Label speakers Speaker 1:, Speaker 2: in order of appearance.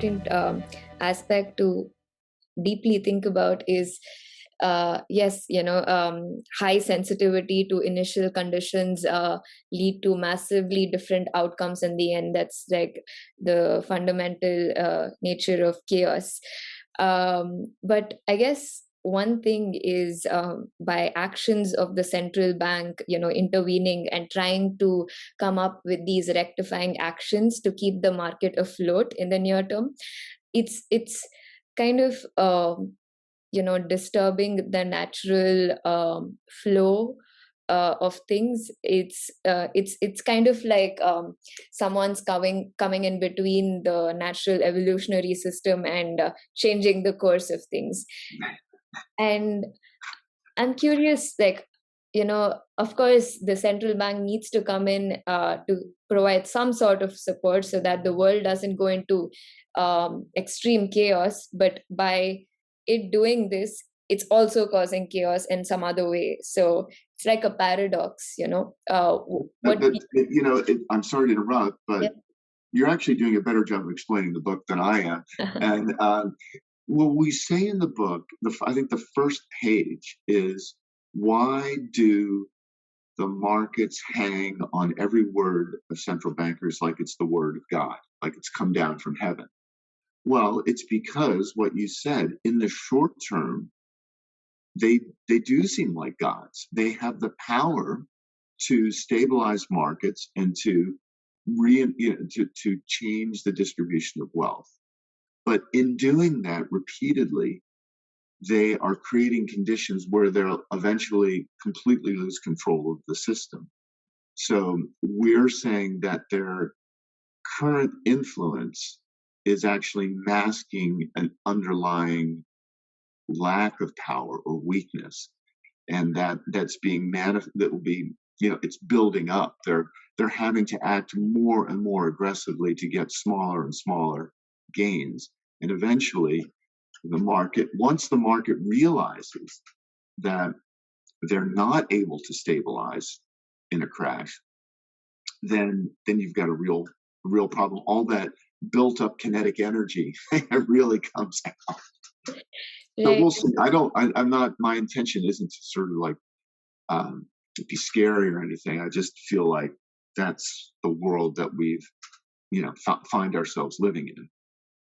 Speaker 1: important aspect to deeply think about is yes, high sensitivity to initial conditions lead to massively different outcomes in the end. That's like the fundamental nature of chaos. But I guess one thing is by actions of the central bank, intervening and trying to come up with these rectifying actions to keep the market afloat in the near term. It's kind of disturbing the natural flow of things. It's kind of like someone's coming in between the natural evolutionary system and changing the course of things. And I'm curious, like, of course, the central bank needs to come in to provide some sort of support so that the world doesn't go into extreme chaos. But by it doing this, it's also causing chaos in some other way. So it's like a paradox,
Speaker 2: I'm sorry to interrupt, but
Speaker 1: Yep.
Speaker 2: you're actually doing a better job of explaining the book than I am. And what we say in the book, I think the first page is, why do the markets hang on every word of central bankers like it's the word of God, like it's come down from heaven? Well, it's because what you said, in the short term, they do seem like gods. They have the power to stabilize markets and to to change the distribution of wealth. But in doing that repeatedly, they are creating conditions where they'll eventually completely lose control of the system. So we're saying that their current influence is actually masking an underlying lack of power or weakness, and that's being that will be, it's building up. They're having to act more and more aggressively to get smaller and smaller gains, and eventually once the market realizes that they're not able to stabilize in a crash, then you've got a real problem. All that built up kinetic energy really comes out. So
Speaker 1: Right.
Speaker 2: we'll see. I'm not, my intention isn't to sort of like be scary or anything. I just feel like that's the world that we've, find ourselves living in.